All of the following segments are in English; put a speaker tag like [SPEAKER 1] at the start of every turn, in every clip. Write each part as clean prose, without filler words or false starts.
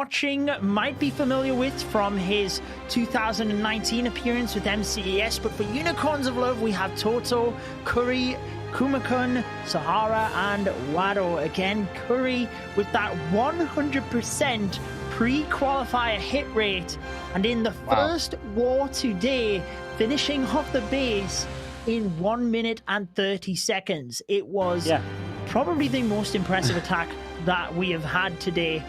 [SPEAKER 1] watching might be familiar with from his 2019 appearance with MCES, but for Unicorns of Love, we have Toto, Curry, Kumakun, Sahara, and Wado. Again, Curry with that 100% pre-qualifier hit rate, and in the first war today, finishing off the base in 1 minute and 30 seconds. It was probably the most impressive attack that we have had today.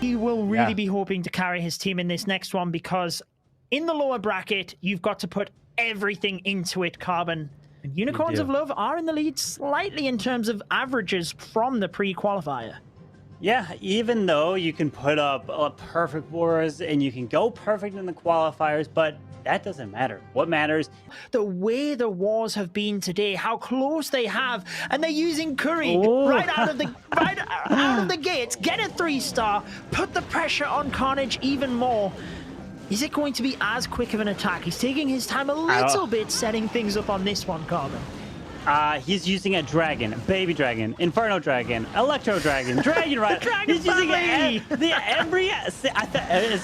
[SPEAKER 1] He will really be hoping to carry his team in this next one, because in the lower bracket, you've got to put everything into it, Carbon. And Unicorns of Love are in the lead slightly in terms of averages from the pre-qualifier.
[SPEAKER 2] Yeah, even though you can put up perfect wars and you can go perfect in the qualifiers, but that doesn't matter. What matters,
[SPEAKER 1] the way the wars have been today, how close they have, and they're using Curry right out of the gates. Get a 3-star, put the pressure on Carnage even more. Is it going to be as quick of an attack? He's taking his time a little bit setting things up on this one, Carbon.
[SPEAKER 2] He's using a dragon, baby dragon, inferno dragon, electro dragon, dragon rider.
[SPEAKER 1] He's using
[SPEAKER 2] is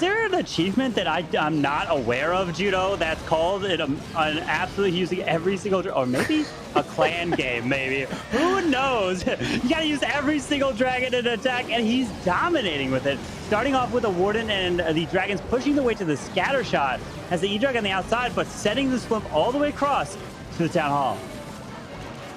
[SPEAKER 2] there an achievement that I'm not aware of, Judo, that's called an absolutely using every single, or maybe a clan game, maybe. Who knows? You gotta use every single dragon in an attack, and he's dominating with it. Starting off with a Warden and the dragons pushing the way to the scatter shot as the E-Drag on the outside, but setting the swim all the way across to the Town Hall.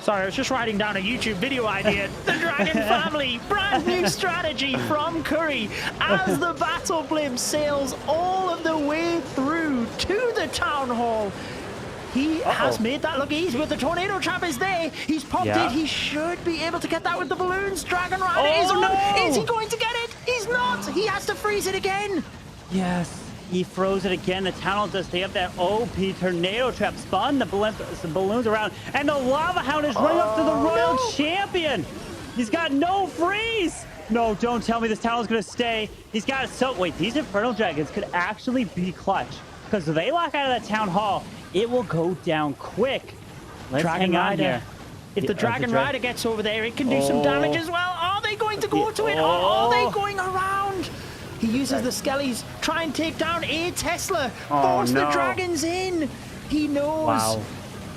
[SPEAKER 1] Sorry, I was just writing down a YouTube video idea. The Dragon Family, brand new strategy from Curry as the Battle Blimp sails all of the way through to the Town Hall. He has made that look easy, but the Tornado Trap is there. He's popped it. He should be able to get that with the balloons. Dragon Rider is on. No. Is he going to get it? He's not. He has to freeze it again.
[SPEAKER 2] Yes. He froze it again. The Town Hall does stay up that OP Tornado Trap, spun the balloons around, and the Lava Hound is running up to the Royal Champion. He's got no freeze. No, don't tell me this Town Hall is going to stay. He's got so. Wait, these Infernal Dragons could actually be clutch, because if they lock out of that Town Hall, it will go down quick. Let's hang on here.
[SPEAKER 1] If the Dragon Rider gets over there, it can do some damage as well. Are they going to go to it, or are they going around? He uses the Skellies, try and take down a Tesla, force the dragons in. He knows.
[SPEAKER 2] Wow.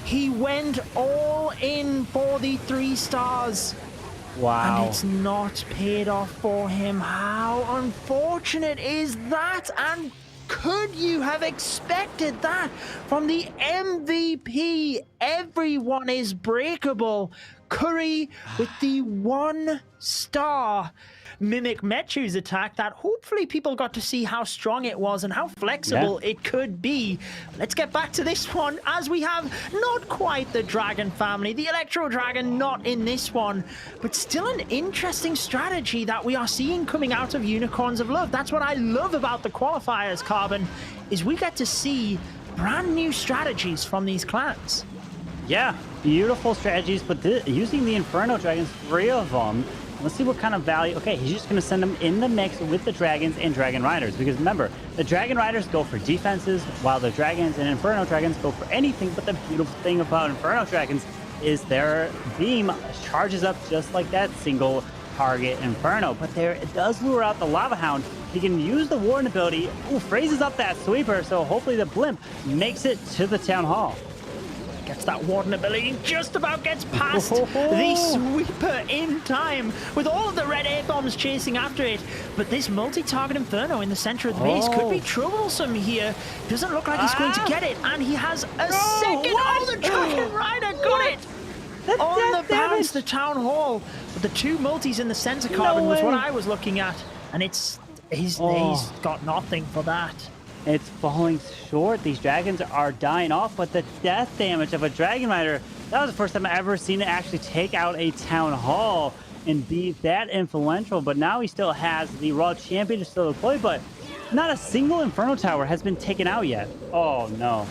[SPEAKER 1] He went all in for the 3 stars.
[SPEAKER 2] Wow.
[SPEAKER 1] And it's not paid off for him. How unfortunate is that? And could you have expected that from the MVP? Everyone is breakable. Curry with the 1 star. Mimic Mechu's attack that hopefully people got to see how strong it was and how flexible it could be. Let's get back to this one, as we have not quite the Dragon Family, the Electro Dragon not in this one, but still an interesting strategy that we are seeing coming out of Unicorns of Love. That's what I love about the qualifiers, Carbon, is we get to see brand new strategies from these clans.
[SPEAKER 2] Yeah, beautiful strategies, but using the Inferno Dragons, 3 of them. Let's see what kind of value. Okay, he's just going to send them in the mix with the Dragons and Dragon Riders. Because remember, the Dragon Riders go for defenses, while the Dragons and Inferno Dragons go for anything. But the beautiful thing about Inferno Dragons is their beam charges up just like that single target Inferno. But there, it does lure out the Lava Hound. He can use the Warden ability. Ooh, phrases up that sweeper. So hopefully the Blimp makes it to the Town Hall.
[SPEAKER 1] Gets that Warden ability, just about gets past the sweeper in time, with all of the red air bombs chasing after it. But this multi-target Inferno in the center of the base could be troublesome here. Doesn't look like he's going to get it, and he has a second. Oh, the Dragon Rider got it! On the bounce, the Town Hall. But the 2 multis in the center, Carbon, was what I was looking at. And he's got nothing for that.
[SPEAKER 2] It's falling short. These dragons are dying off, but the death damage of a Dragon Rider, that was the first time I've ever seen it actually take out a Town Hall and be that influential. But now he still has the Raw Champion to still deploy, but not a single Inferno Tower has been taken out yet. Oh, no.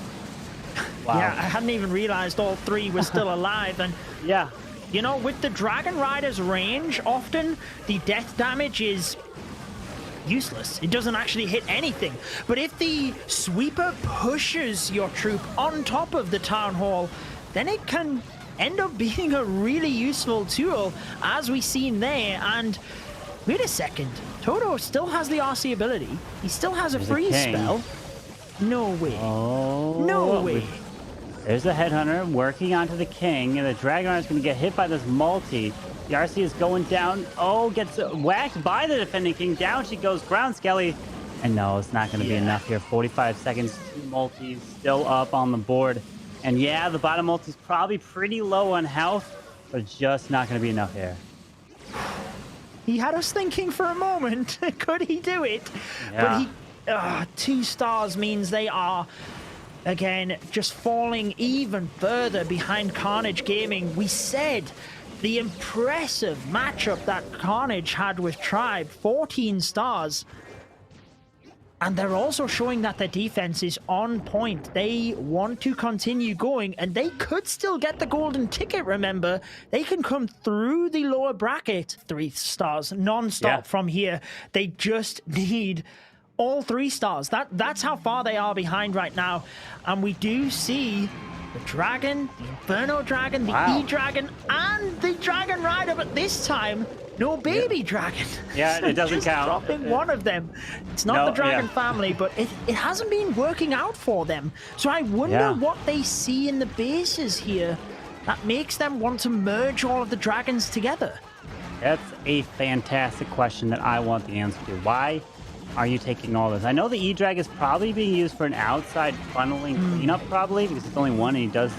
[SPEAKER 2] Wow.
[SPEAKER 1] Yeah, I hadn't even realized all 3 were still alive. And
[SPEAKER 2] yeah,
[SPEAKER 1] you know, with the Dragon Rider's range, often the death damage is useless. It doesn't actually hit anything. But if the sweeper pushes your troop on top of the Town Hall, then it can end up being a really useful tool, as we've seen there. And Wait a second. Toto still has the RC ability. He still has a freeze spell. No way.
[SPEAKER 2] Oh.
[SPEAKER 1] No way.
[SPEAKER 2] There's the Headhunter working onto the King, and the Dragon Rider is going to get hit by this multi. The RC is going down. Oh, gets whacked by the defending King. Down she goes. Ground Skelly. And no, it's not going to be enough here. 45 seconds. 2 multis still up on the board. And yeah, the bottom multi is probably pretty low on health, but just not going to be enough here.
[SPEAKER 1] He had us thinking for a moment. Could he do it?
[SPEAKER 2] Yeah.
[SPEAKER 1] But 2 stars means they are, again, just falling even further behind Carnage Gaming. We said the impressive matchup that Carnage had with Tribe, 14 stars. And they're also showing that their defense is on point. They want to continue going, and they could still get the golden ticket, remember. They can come through the lower bracket, 3 stars, non-stop from here. They just need all 3 stars. That's how far they are behind right now. And we do see the Dragon, the Inferno Dragon, the E-Dragon, and the Dragon Rider, but this time, no baby dragon.
[SPEAKER 2] Yeah, it doesn't
[SPEAKER 1] just
[SPEAKER 2] count.
[SPEAKER 1] Dropping one of them. It's not the dragon family, but it hasn't been working out for them. So I wonder what they see in the bases here that makes them want to merge all of the dragons together.
[SPEAKER 2] That's a fantastic question that I want the answer to. Why are you taking all this? I know the E-Drag is probably being used for an outside funneling cleanup, probably, because it's only one and he does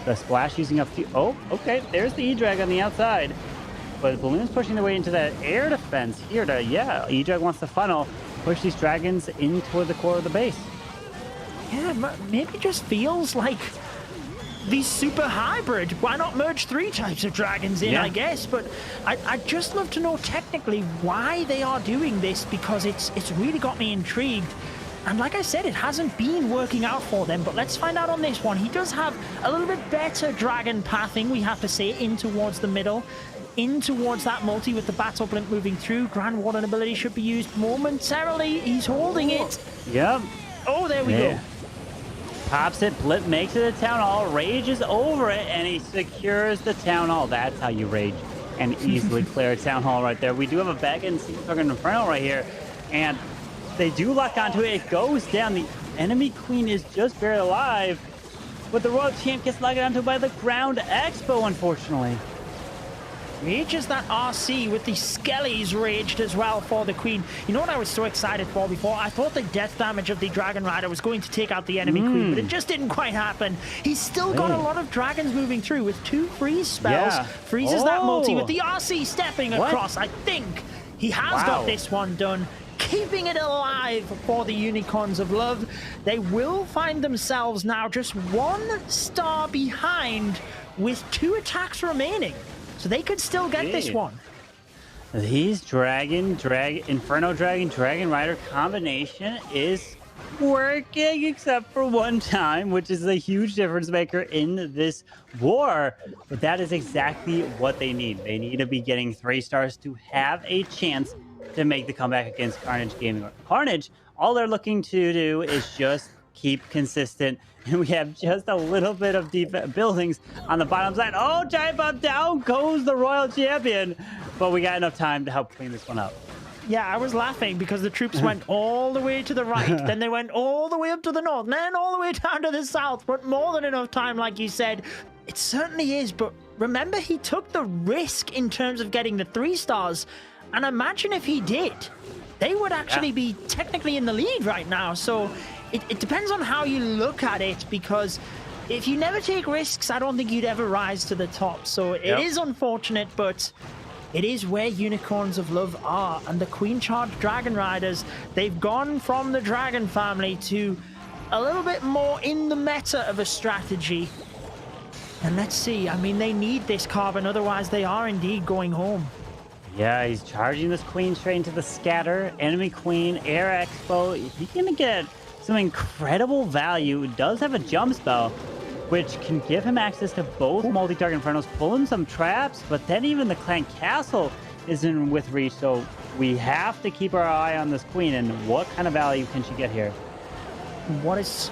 [SPEAKER 2] the splash using a few. Oh, okay. There's the E-Drag on the outside. But Balloon's pushing their way into that air defense here to, E-Drag wants to funnel, push these dragons in toward the core of the base.
[SPEAKER 1] Yeah, maybe just feels like the super hybrid. Why not merge 3 types of dragons in, I guess? But I'd just love to know technically why they are doing this, because it's really got me intrigued. And like I said, it hasn't been working out for them, but let's find out on this one. He does have a little bit better dragon pathing, we have to say, in towards the middle. In towards that multi with the battle blimp moving through. Grand Warden ability should be used momentarily. He's holding it.
[SPEAKER 2] Yep.
[SPEAKER 1] Oh, there we go.
[SPEAKER 2] Pops it, Blip makes it a Town Hall, rages over it, and he secures the Town Hall. That's how you rage and easily clear a Town Hall right there. We do have a back end Fucking Inferno right here, and they do lock onto it. It goes down. The enemy queen is just barely alive, but the Royal Champ gets locked onto by the Ground Expo, unfortunately.
[SPEAKER 1] Rages that RC with the Skellies raged as well for the Queen. You know what I was so excited for before? I thought the death damage of the Dragon Rider was going to take out the enemy Queen, but it just didn't quite happen. He's still got a lot of dragons moving through with 2 freeze spells. Freezes that multi with the RC stepping across. I think he has got this one done. Keeping it alive for the Unicorns of Love. They will find themselves now just 1 star behind with 2 attacks remaining. So they could still get this one.
[SPEAKER 2] These Inferno Dragon Rider combination is working, except for one time, which is a huge difference maker in this war. But that is exactly what they need. They need to be getting 3 stars to have a chance to make the comeback against Carnage Gaming. Carnage, all they're looking to do is just keep consistent. And we have just a little bit of deep buildings on the bottom side. Oh, giant bomb, down goes the Royal Champion. But we got enough time to help clean this one up.
[SPEAKER 1] Yeah, I was laughing because the troops went all the way to the right, then they went all the way up to the north, and then all the way down to the south. But more than enough time, like you said. It certainly is, but remember, he took the risk in terms of getting the 3 stars. And imagine if he did. They would actually be technically in the lead right now. So it depends on how you look at it, because if you never take risks, I don't think you'd ever rise to the top. So it is unfortunate, but it is where Unicorns of Love are. And the Queen Charged Dragon Riders, they've gone from the Dragon family to a little bit more in the meta of a strategy. And let's see, I mean, they need this carbon, otherwise they are indeed going home.
[SPEAKER 2] Yeah, he's charging this Queen straight into the scatter. Enemy Queen, Air Expo. He's going to get some incredible value. He does have a jump spell, which can give him access to both multi-target Infernos, pulling some traps, but then even the Clan Castle isn't with reach, so we have to keep our eye on this Queen, and what kind of value can she get here?
[SPEAKER 1] What is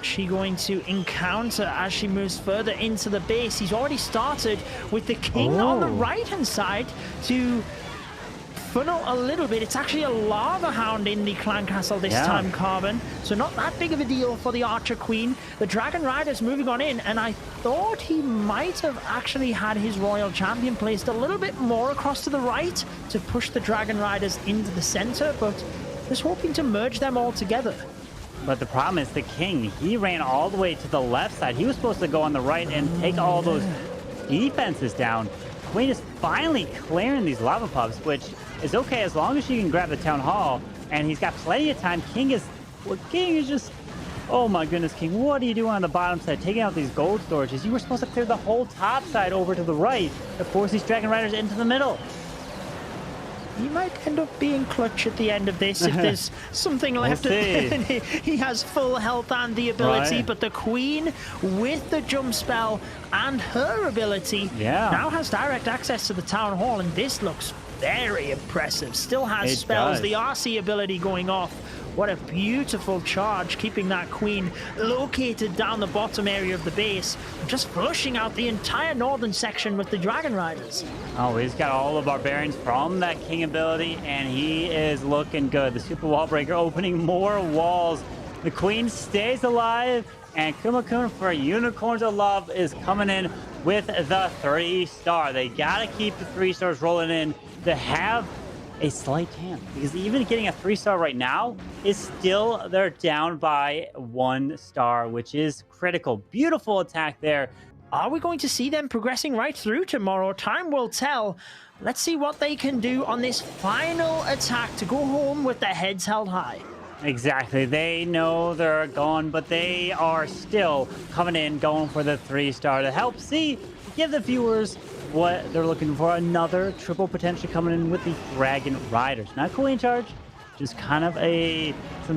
[SPEAKER 1] she going to encounter as she moves further into the base? He's already started with the King on the right-hand side to funnel a little bit. It's actually a lava hound in the clan castle this time, Carbon. So not that big of a deal for the Archer Queen. The Dragon Rider's moving on in, and I thought he might have actually had his Royal Champion placed a little bit more across to the right to push the Dragon Riders into the center, but was hoping to merge them all together.
[SPEAKER 2] But the problem is the king, he ran all the way to the left side. He was supposed to go on the right and take all those defenses down. Queen is finally clearing these lava pups, which is okay as long as she can grab the town hall, and he's got plenty of time. King is just, oh my goodness, King, what are you doing on the bottom side, taking out these gold storages? You were supposed to clear the whole top side over to the right to force these Dragon Riders into the middle.
[SPEAKER 1] He might end up being clutch at the end of this if there's something left. He has full health and the ability, but the Queen, with the jump spell and her ability, now has direct access to the Town Hall, and this looks very impressive. Still has spells, the RC ability going off. What a beautiful charge, keeping that Queen located down the bottom area of the base, just flushing out the entire northern section with the Dragon Riders.
[SPEAKER 2] Oh, he's got all the barbarians from that King ability, and he is looking good. The Super Wall Breaker opening more walls. The Queen stays alive, and Kumakun for Unicorns of Love is coming in with the 3-star. They gotta keep the 3 stars rolling in to have a slight chance, because even getting a 3-star right now is still, they're down by 1 star, which is critical. Beautiful attack there.
[SPEAKER 1] Are we going to see them progressing right through tomorrow? Time will tell. Let's see what they can do on this final attack to go home with their heads held high.
[SPEAKER 2] Exactly. They know they're gone, but they are still coming in, going for the 3-star to help give the viewers what they're looking for. Another triple potentially coming in with the Dragon Riders. Not Queen charge, just kind of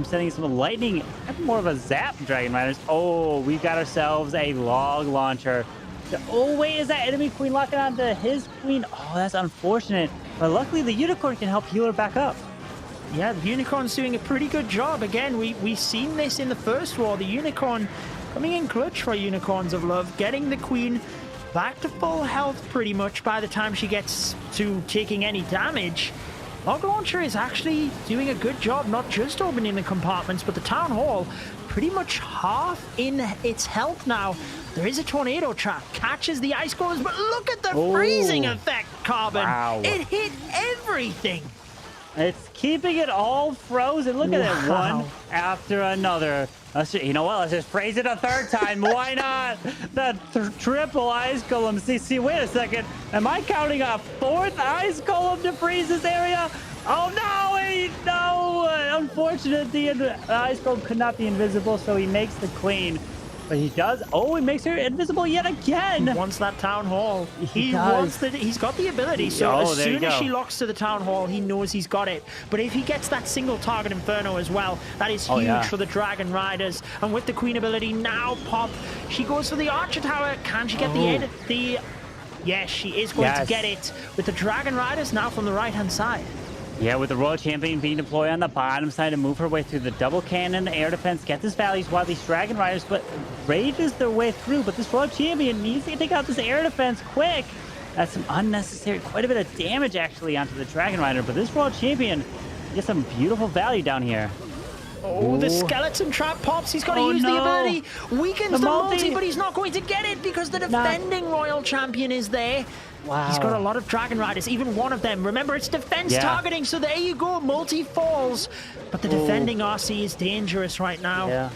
[SPEAKER 2] setting some lightning, more of a zap Dragon Riders. Oh, we've got ourselves a log launcher. Oh wait, is that enemy Queen locking onto his Queen? Oh, that's unfortunate. But luckily the Unicorn can help heal her back up.
[SPEAKER 1] Yeah, the Unicorn's doing a pretty good job. Again, we've seen this in the first war. The Unicorn coming in clutch for Unicorns of Love, getting the Queen back to full health pretty much by the time she gets to taking any damage. Log Launcher is actually doing a good job, not just opening the compartments, but the Town Hall pretty much half in its health now. There is a tornado trap, catches the ice golems, but look at the freezing effect, Carbon.
[SPEAKER 2] Wow.
[SPEAKER 1] It hit everything.
[SPEAKER 2] It's keeping it all frozen. Look at it, one after another. You know what? Let's just freeze it a third time. Why not? That triple ice golem. See, wait a second. Am I counting a 4th ice golem to freeze this area? Oh no! No! Unfortunate, the ice golem could not be invisible, so he makes the Queen. But he does. Oh, he makes her invisible yet again.
[SPEAKER 1] He wants that Town Hall. He wants that. He's got the ability. So as soon as she locks to the Town Hall, he knows he's got it. But if he gets that single target Inferno as well, that is huge for the Dragon Riders. And with the Queen ability now pop, she goes for the Archer Tower. Can she get the? Yes, she is going to get it with the Dragon Riders now from the right-hand side.
[SPEAKER 2] Yeah, with the Royal Champion being deployed on the bottom side to move her way through the double cannon, air defense, get this valleys while these Dragon Riders rages their way through. But this Royal Champion needs to take out this air defense quick. That's some unnecessary, quite a bit of damage actually onto the Dragon Rider. But this Royal Champion gets some beautiful value down here.
[SPEAKER 1] Oh, the skeleton trap pops. He's got to use the ability. Weakens the multi, but he's not going to get it because the defending Royal Champion is there.
[SPEAKER 2] Wow.
[SPEAKER 1] He's got a lot of Dragon Riders, even one of them. Remember, it's defense targeting, so there you go. Multi falls. But the defending RC is dangerous right now.
[SPEAKER 2] Yeah.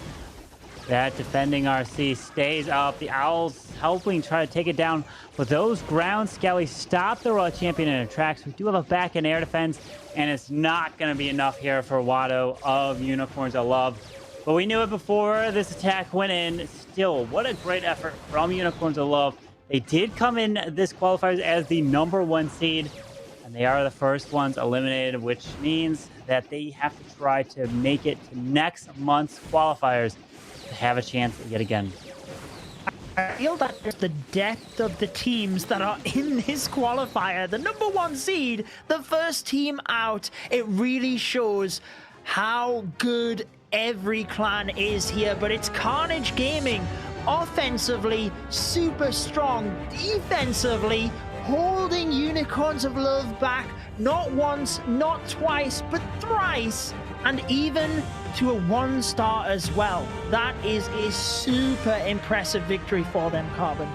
[SPEAKER 2] That defending RC stays up. The Owls helping try to take it down. But those ground skellies stop the Royal Champion in her tracks. We do have a back and air defense, and it's not going to be enough here for Watto of Unicorns of Love. But we knew it before this attack went in. Still, what a great effort from Unicorns of Love. They did come in this qualifiers as the #1 seed, and they are the first ones eliminated, which means that they have to try to make it to next month's qualifiers to have a chance yet again.
[SPEAKER 1] I feel that just the depth of the teams that are in this qualifier, the #1 seed, the first team out, it really shows how good every clan is here. But it's Carnage Gaming, offensively super strong, defensively holding Unicorns of Love back not once, not twice, but thrice, and even to a 1-star as well. That is a super impressive victory for them, Carbon.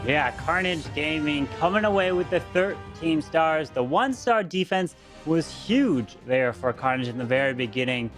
[SPEAKER 2] Yeah, Carnage Gaming coming away with the 13 stars. The 1-star defense was huge there for Carnage in the very beginning.